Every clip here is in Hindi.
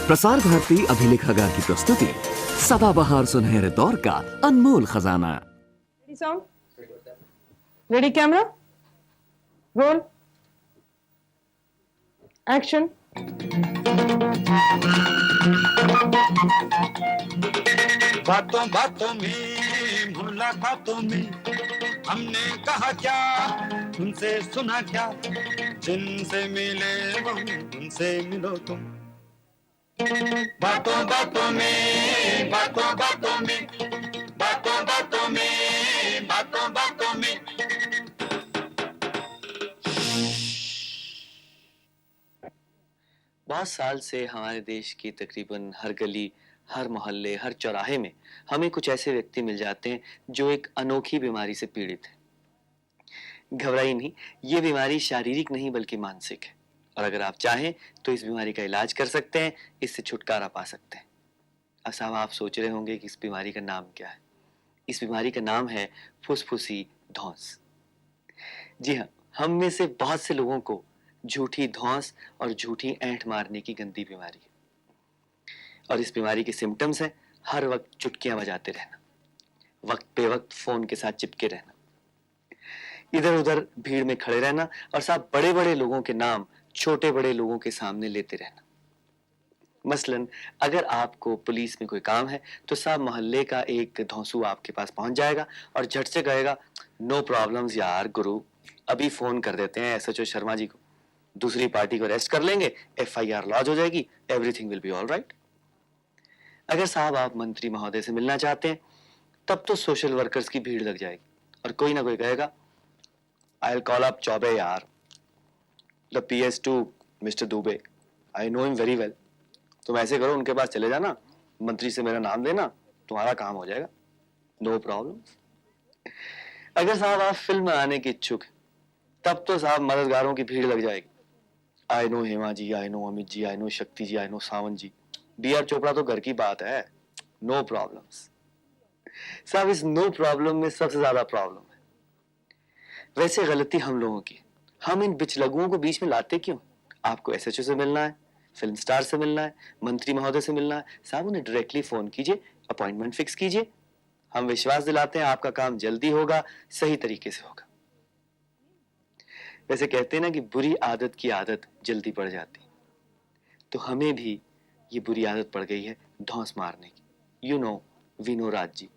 प्रसार भारती अभिलेखागार की प्रस्तुति सदाबहार सुनहरे दौर का अनमोल खजाना। Ready sound? Ready camera? Roll. Action. बातों बातों में मुलाकातों में हमने कहा क्या, तुमसे सुना क्या, जिनसे मिले वो उनसे मिलो तुम। बातों बातों में, बातों बातों में, बातों बातों में, बातों बातों में। बहुत साल से हमारे देश की तकरीबन हर गली, हर मोहल्ले, हर चौराहे में हमें कुछ ऐसे व्यक्ति मिल जाते हैं जो एक अनोखी बीमारी से पीड़ित हैं। घबराइए नहीं, ये बीमारी शारीरिक नहीं बल्कि मानसिक है, और अगर आप चाहें तो इस बीमारी का इलाज कर सकते हैं, इससे छुटकारा पा सकते हैं। अब साहब, आप सोच रहे होंगे कि इस बीमारी का नाम क्या है। इस बीमारी का नाम है फुसफुसी धौंस। जी हाँ, हम में से बहुत से लोगों को झूठी धौंस और झूठी ऐंठ मारने की गंदी बीमारी है, और इस बीमारी के सिम्टम्स हैं हर वक्त चुटकियां बजाते रहना, वक्त पे वक्त फोन के साथ चिपके रहना, इधर उधर भीड़ में खड़े रहना, और साथ बड़े बड़े लोगों के नाम छोटे बड़े लोगों के सामने लेते रहना। मसलन अगर आपको पुलिस में कोई काम है तो साहब मोहल्ले का एक धौंसू आपके पास पहुंच जाएगा और झट से कहेगा, नो प्रॉब्लम्स यार गुरु, अभी फोन कर देते हैं एसएचओ शर्मा जी को, दूसरी पार्टी को अरेस्ट कर लेंगे, एफआईआर लॉन्च हो जाएगी, everything will be all right. अगर साहब आप मंत्री महोदय से मिलना चाहते हैं तब तो सोशल वर्कर्स की भीड़ लग जाएगी, और कोई ना कोई कहेगा, I will call up Chaubey यार, the PS to mister Dubey, I know him very well, तुम ऐसे करो उनके पास चले जाना, मंत्री से मेरा नाम लेना, तुम्हारा काम हो जाएगा, नो प्रॉब्लम। अगर साहब आप फिल्म में आने के इच्छुक हैं तब तो साहब मददगारों की भीड़ लग जाएगी, I know Hema ji, I know Amit ji, I know Shakti ji, I know Sawant ji, B R Chopra तो घर की बात है, नो प्रॉब्लम्स। साहब इस नो प्रॉब्लम में सबसे ज्यादा प्रॉब्लम है। वैसे गलती हम लोगों की, हम इन बिचलगुओं को बीच में लाते क्यों। आपको एसएचओ से मिलना है, फिल्म स्टार से मिलना है, मंत्री महोदय से मिलना है, साहब उन्हें डायरेक्टली फोन कीजिए, अपॉइंटमेंट फिक्स कीजिए, हम विश्वास दिलाते हैं आपका काम जल्दी होगा, सही तरीके से होगा। वैसे कहते हैं ना कि बुरी आदत की आदत जल्दी पड़ जाती, तो हमें भी ये बुरी आदत पड़ गई है धौंस मारने की। You know, we know Raj ji.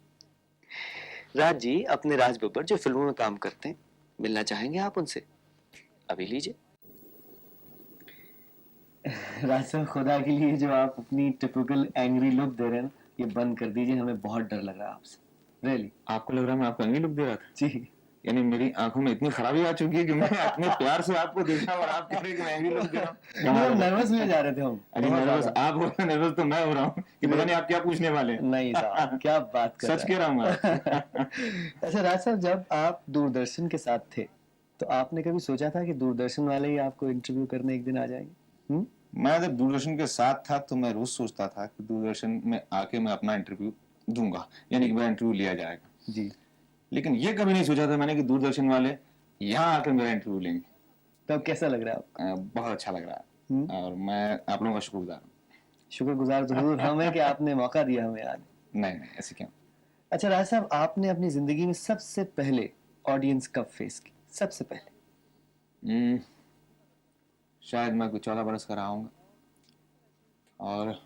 Raj ji अपने राज बब्बर जो फिल्मों में काम करते हैं, मिलना चाहेंगे आप उनसे? अभी लीजिए। राज साहब, खुदा के लिए जो आप अपनी टिपिकल एंग्री लुक दे रहे हैं ना, ये बंद कर दीजिए, हमें बहुत डर लग रहा है आपसे, रियली। आपको लग रहा है मैं आपको एंग्री लुक दे रहा था? जी। यानी मेरी आंखों में इतनी खराबी आ चुकी है कि मैं अपने प्यार से आपको देखा और आप कह रहे हैं कि मैं एंग्री लुक दे रहा हूं। मतलब नर्वस में जा रहे थे हम। अरे बहुत नर्वस ज्यादा। आप हो रहे हैं, नर्वस तो मैं हो रहा हूँ कि पता नहीं आप क्या पूछने वाले हैं। नहीं साहब, क्या बात कर सच कह रहा हूँ मैं। अच्छा राज साहब, जब आप दूरदर्शन के साथ थे तो आपने कभी सोचा था कि दूरदर्शन वाले ही आपको इंटरव्यू करने एक दिन आ जाएंगे? मैं जब दूरदर्शन के साथ था तो मैं रोज सोचता था कि दूरदर्शन में आके मैं अपना इंटरव्यू दूंगा, यानी कि मेरा इंटरव्यू लिया जाएगा जी। लेकिन ये कभी नहीं सोचा था मैंने कि दूरदर्शन वाले यहाँ आकर मेरा इंटरव्यू लेंगे। तब कैसा लग रहा है आपको? बहुत अच्छा लग रहा है और मैं आप लोगों का शुक्रगुजार हूँ। शुक्रगुजार जरूर हम हैं कि आपने मौका दिया हमें आज। नहीं ऐसे क्यों। अच्छा राज साहब, आपने अपनी जिंदगी में सबसे पहले ऑडियंस कब फेस की? सबसे पहले शायद मैं कुछ 14 बरस का रहा हूँगा, और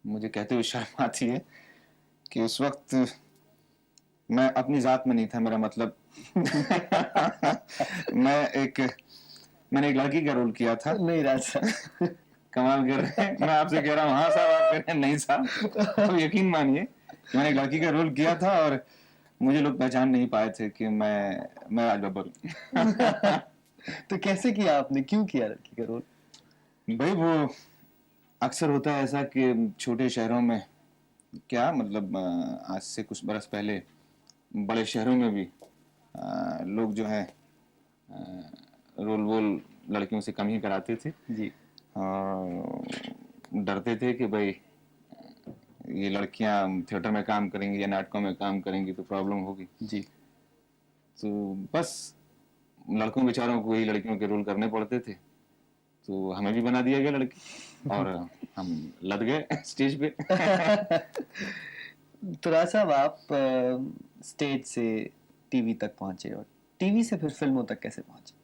मुझे कहते हुए शर्म आती है कि उस वक्त मैं अपनी जात में नहीं था, मेरा मतलब मैंने एक लड़की का रोल किया था। नहीं राज साहब। कमाल कर रहे हैं, मैं आपसे कह रहा हूँ हाँ साहब, आप कह रहे हैं नहीं साहब। तो यकीन मानिए कि मैंने एक लड़की का रोल किया था और मुझे लोग पहचान नहीं पाए थे कि मैं राज बब्बर हूँ। तो कैसे किया आपने, क्यों किया लड़की का रोल? भाई वो अक्सर होता है ऐसा कि छोटे शहरों में, क्या मतलब आज से कुछ बरस पहले बड़े शहरों में भी लोग जो है रोल वोल लड़कियों से कम ही कराते थे जी। और डरते थे कि भाई ये लड़कियां थिएटर में काम करेंगी या नाटकों में काम करेंगी तो प्रॉब्लम होगी। जी। तो बस लड़कों बेचारों को ही लड़कियों के रोल करने पड़ते थे। तो हमें भी बना दिया गया लड़की और हम लद गए स्टेज पे। तो राज साहब, आप स्टेज से टीवी तक पहुंचे और टीवी से फिर फिल्मों तक कैसे पहुंचे?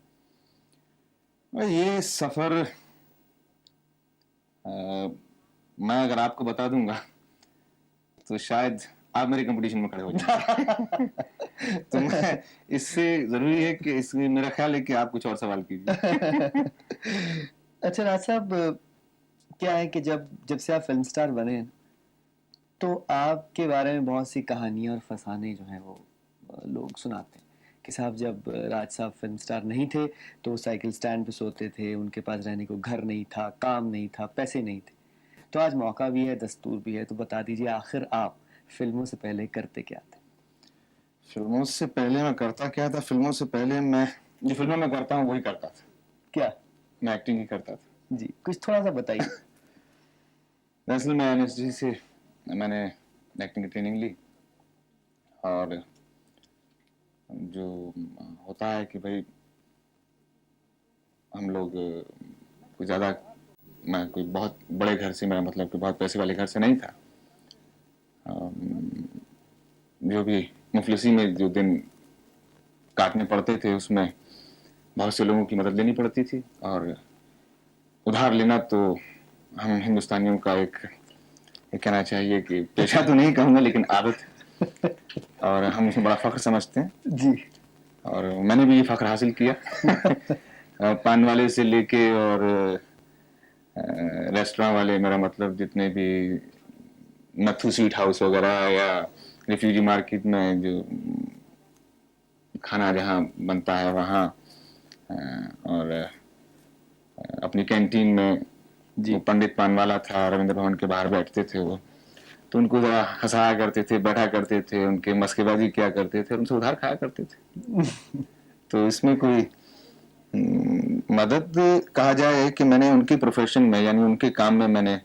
और ये सफर मैं अगर आपको बता दूंगा तो शायद आप मेरे कंपटीशन में खड़े हो जाएंगे। तो मैं इससे जरूरी है कि इसमें मेरा ख्याल है कि आप कुछ और सवाल कीजिए। अच्छा राज साहब, क्या है कि जब जब से आप फिल्म स्टार बने हैं, तो आपके बारे में बहुत सी कहानियां और फसाने जो हैं वो लोग सुनाते हैं कि साहब, जब राज साहब फिल्म स्टार नहीं थे तो वो साइकिल स्टैंड पे सोते थे, उनके पास रहने को घर नहीं था, काम नहीं था, पैसे नहीं थे। तो आज मौका भी है, दस्तूर भी है, तो बता दीजिए आखिर आप फिल्मों से पहले करते क्या थे? फिल्मों से पहले मैं करता क्या था? फिल्मों से पहले मैं जो फिल्मों में करता हूँ वही करता था। क्या? मैं एक्टिंग ही करता था। जी, कुछ थोड़ा सा बताइए। दरअसल मैं एनएसडी से मैंने एक्टिंग की ट्रेनिंग ली और जो होता है कि भाई हम लोग कोई ज़्यादा, मैं कोई बहुत बड़े घर से, मेरा मतलब कि बहुत पैसे वाले घर से नहीं था। जो भी मुफलिसी में जो दिन काटने पड़ते थे उसमें बहुत से लोगों की मदद लेनी पड़ती थी और उधार लेना तो हम हिंदुस्तानियों का एक कहना चाहिए कि पेशा तो नहीं कहूँगा लेकिन आदत है और हम उसमें बड़ा फख्र समझते हैं। जी। और मैंने भी ये फख्र हासिल किया। पान वाले से लेके और रेस्टोरेंट वाले, मेरा मतलब जितने भी नथु स्वीट हाउस वगैरह या रिफ्यूजी मार्केट में जो खाना जहाँ बनता है वहाँ, और अपनी कैंटीन में जी। वो पंडित पान वाला था, रविंद्र भवन के बाहर बैठते थे वो, तो उनको जरा हंसाया करते थे, बैठा करते थे, उनके मस्केबाजी किया करते थे, उनसे उधार खाया करते थे। तो इसमें कोई मदद कहा जाए कि मैंने उनके प्रोफेशन में यानी उनके काम में मैंने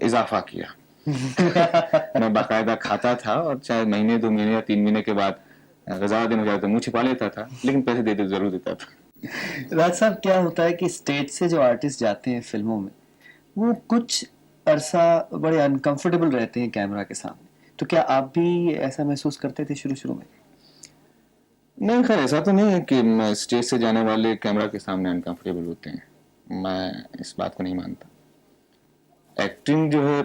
इजाफा किया। मैं बाकायदा खाता था और चाहे महीने 2 महीने या 3 महीने के बाद ज़्यादा दिन हो जाए तो मुंह छिपा लेता था, लेकिन पैसे देते जरूर देता था। राज साहब, क्या होता है कि स्टेज से जो आर्टिस्ट जाते हैं फिल्मों में, वो कुछ अरसा बड़े अनकंफर्टेबल रहते हैं कैमरा के सामने। तो क्या आप भी ऐसा महसूस करते थे शुरू शुरू में? नहीं, खैर ऐसा तो नहीं है कि स्टेज से जाने वाले कैमरा के सामने अनकंफर्टेबल होते हैं, मैं इस बात को नहीं मानता। एक्टिंग जो है,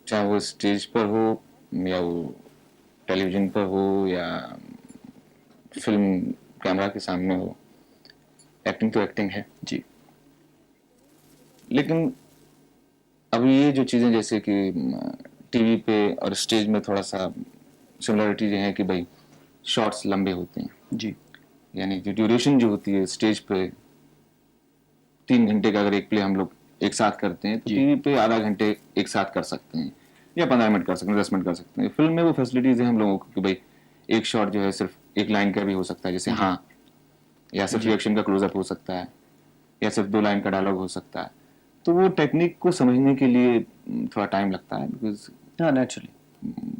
चाहे वो स्टेज पर हो या वो टेलीविजन पर हो या फिल्म कैमरा के सामने हो, एक्टिंग तो एक्टिंग है जी। लेकिन अब ये जो चीज़ें जैसे कि टीवी पे और स्टेज में थोड़ा सा सिमिलरिटी ये है कि भाई शॉट्स लंबे होते हैं जी। यानी जो ड्यूरेशन जो होती है स्टेज पे 3 घंटे का अगर एक प्ले हम लोग एक साथ करते हैं तो टीवी पे आधा घंटे एक साथ कर सकते हैं या 15 मिनट कर सकते हैं, 10 मिनट कर सकते हैं। फिल्म में वो फैसिलिटीज है हम लोगों को कि भाई एक शॉट जो है सिर्फ एक लाइन का भी हो सकता है, जैसे हाँ, या सिर्फ रिएक्शन का क्लोजअप हो सकता है या सिर्फ 2 लाइन का डायलॉग हो सकता है। तो वो टेक्निक को समझने के लिए थोड़ा टाइम लगता है बिकॉज हाँ, नेचुरली।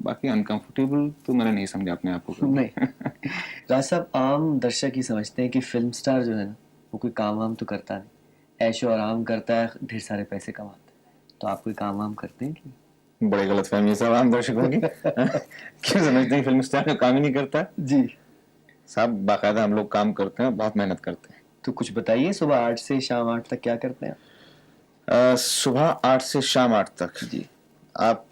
बाकी अनकंफर्टेबल तो मैंने नहीं समझा अपने आप को। नहीं। राज साहब, आम दर्शक ही समझते हैं कि फिल्म स्टार जो है ना, वो कोई काम वाम तो करता नहीं, ऐशो आराम करता है, ढेर सारे पैसे कमाता है। तो आप कोई काम वाम करते हैं कि? बड़े गलत फहमी सब आम दर्शकों की। क्यों समझते हैं फिल्म स्टार का काम ही नहीं करता? जी साहब, बाकायदा हम लोग काम करते हैं, बहुत मेहनत करते हैं। तो कुछ बताइए, सुबह 8 से शाम 8 तक क्या करते हैं? सुबह 8 से शाम 8 तक। जी। आप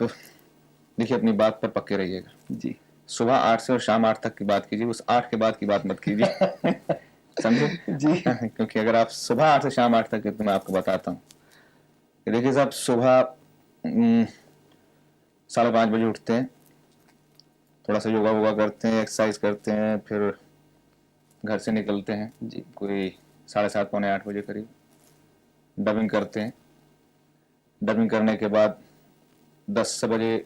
देखिए, अपनी बात पर पक्के रहिएगा। जी। सुबह 8 से और शाम 8 तक की बात कीजिए, उस 8 के बाद की बात मत कीजिए। समझे? जी। क्योंकि अगर आप सुबह 8 से शाम 8 तक है तो मैं आपको बताता हूँ। देखिए साहब, सुबह 5:30 बजे उठते हैं, थोड़ा सा योगा वोगा करते हैं, एक्सरसाइज करते हैं, फिर घर से निकलते हैं जी। कोई 7:30 पौने 8 बजे करीब। डबिंग करते हैं, डबिंग करने के बाद 10 बजे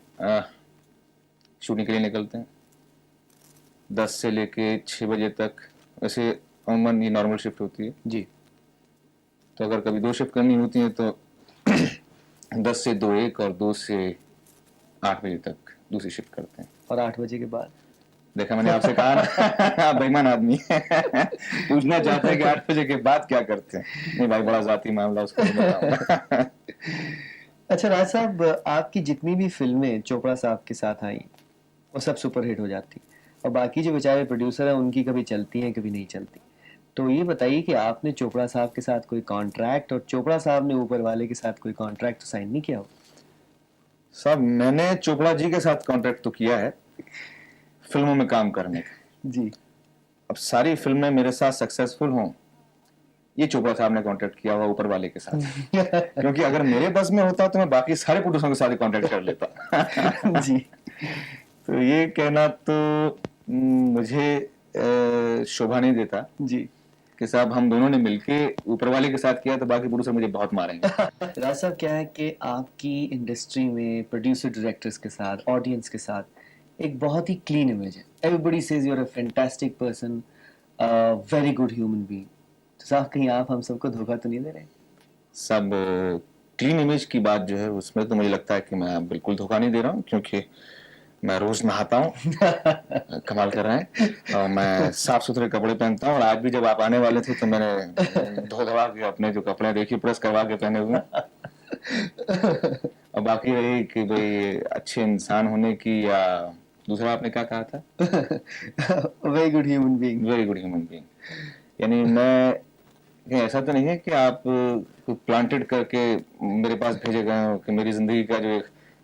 शूटिंग के लिए निकलते हैं। 10 से लेके 6 बजे तक, वैसे अमूमन ये नॉर्मल शिफ्ट होती है जी। तो अगर कभी 2 शिफ्ट करनी होती है तो 10 से 2 1 और 2 से 8 बजे तक दूसरी शिफ्ट करते हैं। और 8 बजे के बाद? देखा मैंने आपसे कहा ना, आप बेईमान आदमी हैं। पूछना चाहते हैं कि 8 बजे के बाद क्या करते हैं। नहीं भाई, बड़ा जाती मामला, उसको नहीं बताऊंगा। अच्छा राज साहब, आपकी जितनी भी फिल्में चोपड़ा साहब के साथ आई वो सब सुपरहिट हो जाती, और बाकी जो बेचारे प्रोड्यूसर हैं उनकी कभी चलती हैं कभी नहीं चलती। तो ये बताइए कि आपने चोपड़ा साहब के साथ कोई कॉन्ट्रैक्ट, और चोपड़ा साहब ने ऊपर वाले के साथ कोई कॉन्ट्रैक्ट तो साइन नहीं किया हो? साहब, मैंने चोपड़ा जी के साथ कॉन्ट्रैक्ट तो किया है फिल्मों में काम करने का। जी। अब सारी फिल्में मेरे साथ सक्सेसफुल हों, ये चोपड़ा साहब ने कॉन्ट्रैक्ट किया हुआ ऊपर वाले के साथ। क्योंकि अगर मेरे बस में होता तो मैं बाकी सारे प्रोड्यूसरों के साथ कॉन्ट्रैक्ट कर लेता। जी। तो ये कहना तो मुझे शोभा नहीं देता जी। कि साहब हम दोनों ने मिलके ऊपर वाले के साथ किया तो बाकी प्रोड्यूसर मुझे बहुत मारेंगे। राज साहब, क्या है कि आपकी इंडस्ट्री में प्रोड्यूसर डायरेक्टर्स के साथ, ऑडियंस के साथ एक बहुत ही क्लीन इमेज है। Everybody says you are a fantastic person, very good human being. तो साहब, कहीं आप हम सबको धोखा तो नहीं दे रहे? सब क्लीन इमेज की बात जो है उसमें तो मुझे लगता है कि मैं बिल्कुल धोखा नहीं दे रहा हूँ, क्योंकि मैं रोज नहाता हूँ। कमाल कर रहे हैं। और मैं साफ सुथरे कपड़े पहनता हूँ, और आज भी जब आप आने वाले थे तो मैंने धो धवा के अपने जो कपड़े देखिए प्रेस करवा के पहने हुए। और बाकी रही कि भाई अच्छे इंसान होने की, या दूसरा आपने क्या कहा था? Very good human being. Very good human being. यानी मैं, कहीं ऐसा तो नहीं है कि आप प्लांटेड करके मेरे पास भेजे गए हो कि मेरी जिंदगी का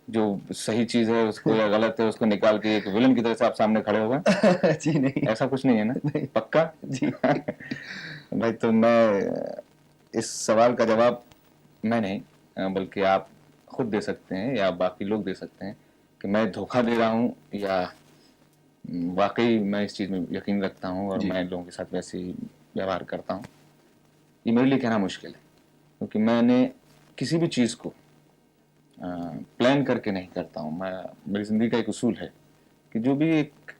जो सही चीज है उसको या गलत है उसको निकाल के एक विलन की तरह से आप सामने खड़े हो गए। जी नहीं। ऐसा कुछ नहीं है ना? नहीं। पक्का? जी। भाई, तो मैं इस सवाल का जवाब मैं नहीं बल्कि आप खुद दे सकते हैं या बाकी लोग दे सकते हैं कि मैं धोखा दे रहा हूँ या वाकई मैं इस चीज में यकीन रखता हूँ और मैं लोगों के साथ वैसे ही व्यवहार करता हूँ। ये मेरे लिए कहना मुश्किल है, क्योंकि मैंने किसी भी चीज को प्लान करके नहीं करता हूँ। मेरी जिंदगी का एक उसूल है कि जो भी एक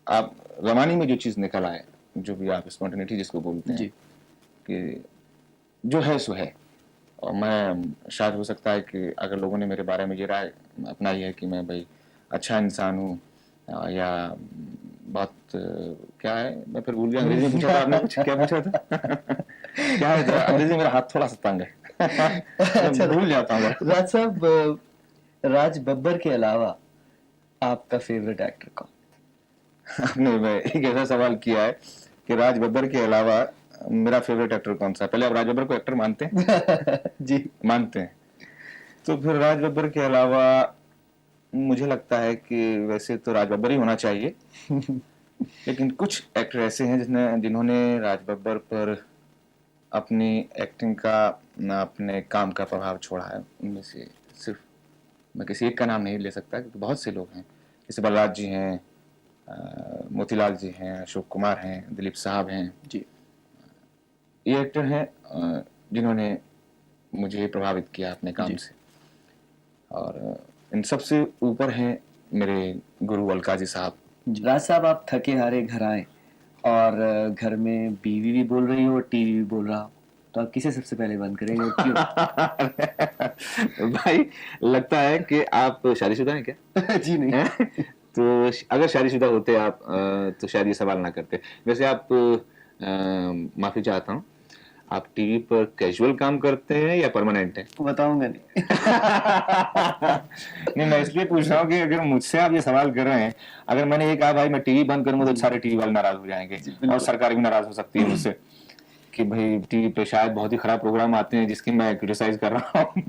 आप रवानी में जो चीज निकल आए, जो भी आप स्पॉन्टेनिटी जिसको बोलते हैं, कि जो है सो है। और मैं शायद हो सकता है कि अगर लोगों ने मेरे बारे में ये राय अपनाई है कि मैं भाई अच्छा इंसान हूँ या बहुत क्या है, मैं फिर भूल गया। अंग्रेजी में पूछा था आपने, कुछ क्या पूछा था? क्या है अंग्रेजी में? मेरा हाथ थोड़ा सा तंग है। अच्छा, भूल जाता हूँ। राज साहब, राज बब्बर के अलावा आपका फेवरेट एक्टर कौन? आपने एक ऐसा सवाल किया है कि राज बब्बर के अलावा मेरा फेवरेट एक्टर कौन सा? पहले आप राज बब्बर को एक्टर मानते हैं? जी, मानते हैं। तो फिर राज बब्बर के अलावा मुझे लगता है कि वैसे तो राज बब्बर ही होना चाहिए। लेकिन कुछ एक्टर ऐसे हैं जिन्होंने राज बब्बर पर अपनी एक्टिंग का, अपने काम का प्रभाव छोड़ा है। उनमें से सिर्फ मैं किसी एक का नाम नहीं ले सकता, क्योंकि बहुत से लोग हैं। जैसे बलराज जी हैं, मोतीलाल जी हैं, अशोक कुमार हैं, दिलीप साहब हैं जी। ये एक्टर हैं जिन्होंने मुझे प्रभावित किया अपने काम से। और इन सबसे ऊपर हैं मेरे गुरु अलका जी साहब। राज साहब, आप थके हारे घर आए और घर में बीवी भी बोल रही हो और टीवी भी बोल रहा हो, तो आप किसे सबसे पहले बंद करेंगे और क्यों? भाई, लगता है कि आप शादीशुदा हैं क्या? जी नहीं। तो अगर शादीशुदा होते आप तो शायद ये सवाल ना करते। वैसे आप, माफी चाहता हूँ, आप टीवी पर कैजुअल काम करते हैं या परमानेंट है? बताऊंगा नहीं। नहीं, मैं इसलिए पूछ रहा हूँ कि अगर मुझसे आप ये सवाल कर रहे हैं, अगर मैंने ये कहा भाई मैं टीवी बंद करूंगा तो सारे टीवी वाले नाराज हो जाएंगे और सरकार भी नाराज हो सकती है मुझसे कि भाई टीवी पे शायद बहुत ही खराब प्रोग्राम आते हैं जिसकी मैं क्रिटिसाइज कर रहा हूँ।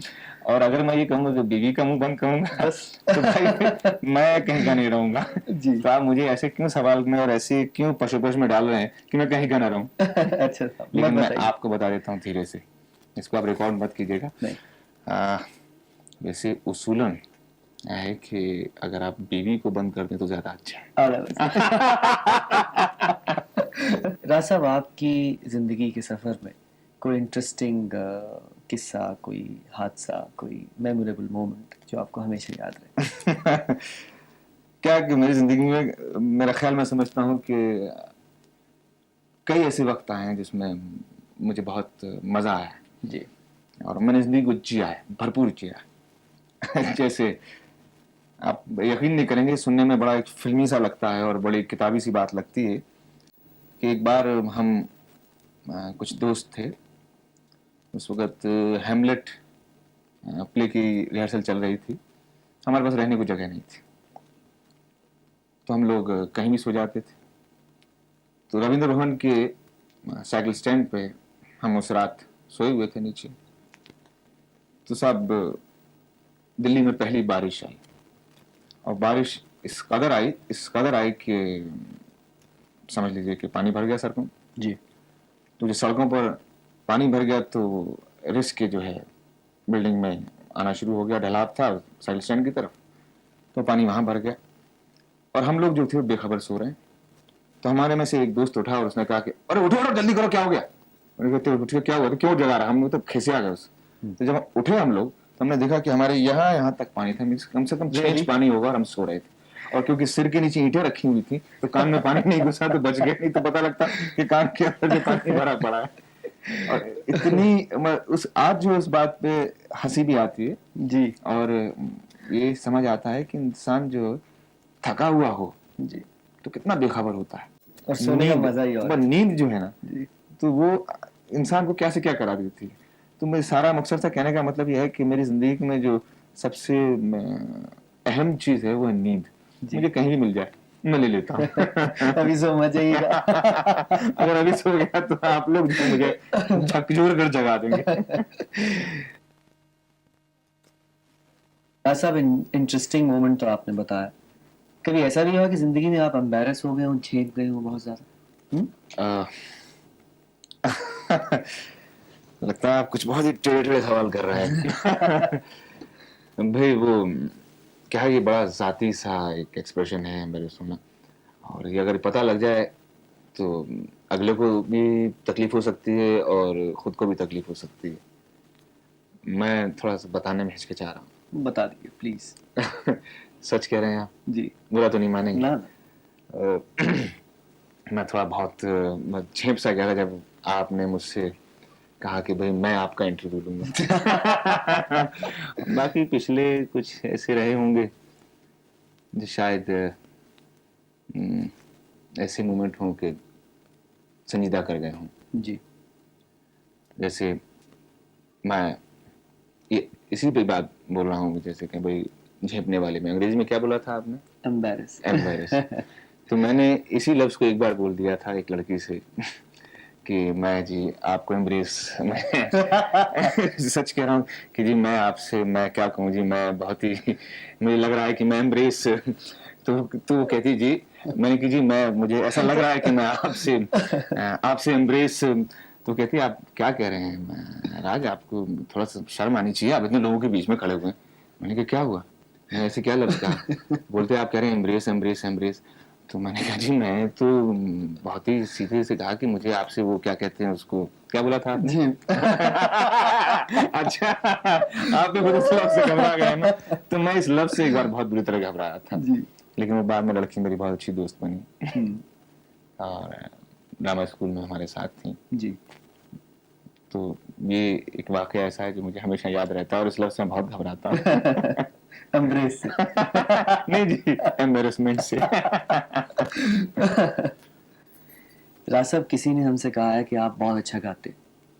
और अगर मैं ये कहूँगा कि बीवी का मुंह बंद करूंगा तो भाई मैं कहीं का नहीं रहूंगा। तो आप मुझे ऐसे क्यों सवाल में और ऐसे क्यों पशुपश में डाल रहे हैं कि मैं कहीं का ना रहूं? अच्छा, लेकिन मैं आपको बता देता हूँ धीरे से, इसको आप रिकॉर्ड मत कीजिएगा। वैसे उसूलन है कि अगर आप बीवी को बंद कर दें तो ज्यादा अच्छा है। राज साहब, आपकी जिंदगी के सफर में कोई इंटरेस्टिंग किस्सा, कोई हादसा, कोई मेमोरेबल मोमेंट जो आपको हमेशा याद रहे? क्या कि मेरी जिंदगी में, मेरा ख्याल मैं समझता हूँ कि कई ऐसे वक्त आए हैं जिसमें मुझे बहुत मजा आया जी। और मैंने जिंदगी को जिया है, भरपूर जिया है। जैसे आप यकीन नहीं करेंगे, सुनने में बड़ा एक फिल्मी सा लगता है और बड़ी किताबी सी बात लगती है कि एक बार हम कुछ दोस्त थे, उस वक्त हेमलेट प्ले की रिहर्सल चल रही थी, हमारे पास रहने को जगह नहीं थी, तो हम लोग कहीं भी सो जाते थे। तो रविंद्र भवन के साइकिल स्टैंड पे हम उस रात सोए हुए थे नीचे। तो साहब दिल्ली में पहली बारिश आई और बारिश इस कदर आई कि समझ लीजिए कि पानी भर गया सड़कों जी। तो जो सड़कों पर पानी भर गया तो रिस्क जो है बिल्डिंग में आना शुरू हो गया, ढलाव था साइकिल स्टैंड की तरफ, तो पानी वहां भर गया और हम लोग जो थे बेखबर सो रहे हैं। तो हमारे में से एक दोस्त उठा और उसने कहा कि अरे उठो उठो जल्दी करो, क्या हो गया? उन्होंने कहा उठो, क्या हुआ? तो क्यों जगा रहा? हम लोग तो खिसे आ गए उससे। तो जब उठे हम लोग तो हमने देखा कि हमारे यहाँ तक पानी था, मीन्स कम से कम 6 इंच पानी होगा और हम सो रहे थे। और क्योंकि सिर के नीचे ईंटें रखी हुई थी तो कान में पानी नहीं घुसा तो बच गए, नहीं तो पता लगता कि कान के अंदर जो पानी भरा पड़ा है। और इतनी उस आज जो उस बात पे हंसी भी आती है जी। और ये समझ आता है कि इंसान जो थका हुआ हो जी तो कितना बेखबर होता है। और सोने का मजा ही और पर नींद जो है ना जी। तो वो इंसान को क्या से क्या करा देती है। तो मैं सारा मकसद था कहने का मतलब यह है कि मेरी जिंदगी में जो सबसे अहम चीज है वो है नींद। मुझे कहीं भी मिल जाए मैं ले लेता हूँ। अभी सो मजा ही अगर अभी सो गया तो आप लोग जो मुझे झकझोर कर जगा देंगे। सब इंटरेस्टिंग मोमेंट तो आपने बताया। कभी ऐसा भी हुआ कि जिंदगी में आप एम्बैरस हो गए हो, छेद गए हो बहुत ज्यादा? लगता है आप कुछ बहुत ही टेढ़े सवाल कर रहे हैं। भाई वो क्या है, ये बड़ा जाती सा एक एक्सप्रेशन है मेरे सुना, और ये अगर पता लग जाए तो अगले को भी तकलीफ हो सकती है और खुद को भी तकलीफ हो सकती है। मैं थोड़ा सा बताने में हिचकिचा रहा हूँ। बता दीजिए प्लीज। सच कह रहे हैं आप? जी। बुरा तो नहीं मानेंगे ना। मैं थोड़ा बहुत झेप सा गया था जब आपने मुझसे कहा कि भाई मैं आपका इंटरव्यू लूंगा। बाकी पिछले कुछ ऐसे रहे होंगे जो शायद ऐसे मोमेंट हों कि संजीदा कर गए हों। जी। जैसे मैं ये इसी पे बात बोल रहा हूँ, जैसे कि भाई झेपने वाले में अंग्रेजी में क्या बोला था आपने? एम्बैरस। एम्बैरस। तो मैंने इसी लफ्ज को एक बार बोल दिया था एक लड़की से कि मैं जी आपको एम्ब्रेस सच कह रहा हूँ कि जी मैं आपसे मैं क्या कहूँ जी, मैं बहुत ही मुझे लग रहा है कि मैं एम्ब्रेस। तो कहती जी, मैंने कि जी मैं मुझे ऐसा लग रहा है कि मैं आपसे एम्ब्रेस। तो कहती आप क्या कह रहे हैं राज, आपको थोड़ा सा शर्म आनी चाहिए, आप इतने लोगों के बीच में खड़े हुए हैं। मैंने कहा क्या हुआ, मैं ऐसे क्या लफ्ज कहा? बोलते आप कह रहे हैं एम्ब्रेस एम्ब्रेस एम्ब्रेस। तो मैंने कहा जी मैं तो बहुत ही सीधे से कहा कि मुझे आपसे वो क्या कहते हैं उसको, क्या बोला था आपने? अच्छा, आप भी खुद इस लफ्ज से घबरा गए ना। तो मैं इस लफ्ज से एक बार बहुत बुरी तरह घबराया था जी। लेकिन वो बाद में लड़की मेरी बहुत अच्छी दोस्त बनी और ड्रामा स्कूल में हमारे साथ थी। जी। तो ये एक वाकया ऐसा है जो मुझे हमेशा याद रहता है और इस लफ्ज से मैं बहुत घबराता हूँ। एम्ब्रेस से। नहीं जी, एम्बैरेसमेंट से। राज साहब, किसी ने हमसे कहा है कि आप बहुत अच्छा गाते।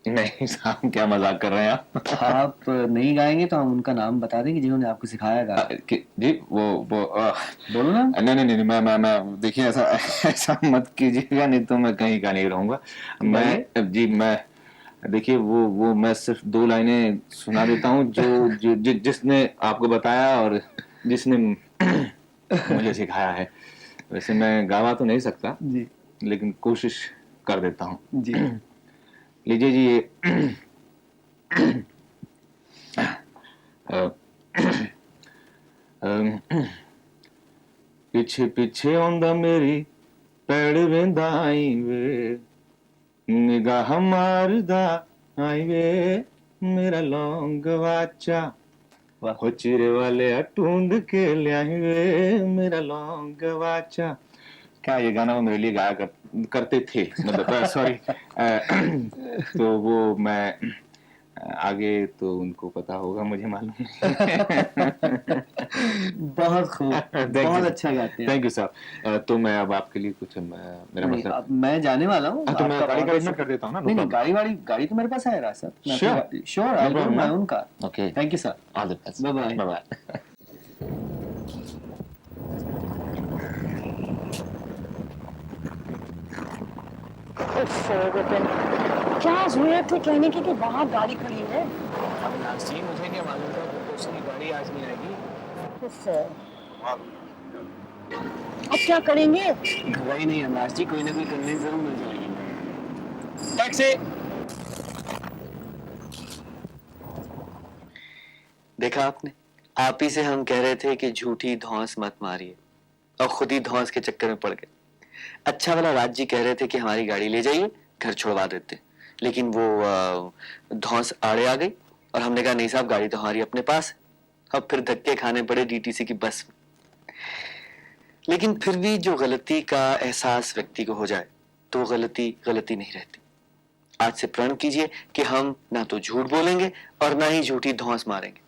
नहीं साहब, क्या मजाक कर रहे हैं आप? आप नहीं गाएंगे तो हम उनका नाम बता देंगे जिन्होंने आपको सिखाया गा। जी वो बोलो ना। नहीं मैं देखिए ऐसा मत कीजिएगा, नहीं तो मैं कहीं का नहीं रहूंगा। मैं देखिए वो मैं सिर्फ 2 लाइनें सुना देता हूँ जो जिसने आपको बताया और जिसने मुझे सिखाया है। वैसे मैं गावा तो नहीं सकता जी। लेकिन कोशिश कर देता हूँ। जी। लीजिए जी ये पिछे पिछे आंदा मेरी पैड़ वेंदा आई वे, निगाह मारदा आई वे, मेरा लौंग वाचा हो चिरे वाले ढूंढ के ल्याई वे, मेरा लौंग वाचा। क्या ये गाना वो मेरे लिए गाया करते थे, मतलब सॉरी। तो वो मैं आगे तो उनको पता होगा, मुझे मालूम नहीं। बहुत खूब, बहुत अच्छा गाते हैं। Thank you sir. तो मैं अब आपके लिए कुछ मेरा नहीं, मतलब, अब मैं जाने वाला हूँ। तो मैं आपका गाड़ी का बहुत अरेंजमेंट कर देता हूँ ना। नहीं नहीं, गाड़ी तो मेरे पास है राज साहब। Sure. Sure, No I problem, my man. Own car. Okay, thank you sir. All the best. Bye bye. Bye. Vipin, क्या जरूरत थी कहने की कि बाहर गाड़ी खड़ी है? अविनाश जी, मुझे क्या मालूम था कि दूसरी गाड़ी आज नहीं आएगी। अब क्या करेंगे? घबराई नहीं अविनाश जी, कोई ना कोई कन्वेंस जरूर मिल जाएगी। टैक्सी। देखा आपने, आप ही से हम कह रहे थे कि झूठी धौंस मत मारिए और खुद ही धौंस के चक्कर में पड़ गए। अच्छा वाला राज जी कह रहे थे कि हमारी गाड़ी ले जाइए, घर छुड़वा देते, लेकिन वो धौंस आड़े आ गई और हमने कहा नहीं साहब, गाड़ी तो हमारी अपने पास है। अब फिर धक्के खाने पड़े डीटीसी की बस में। लेकिन फिर भी जो गलती का एहसास व्यक्ति को हो जाए तो गलती गलती नहीं रहती। आज से प्रण कीजिए कि हम ना तो झूठ बोलेंगे और ना ही झूठी धौंस मारेंगे।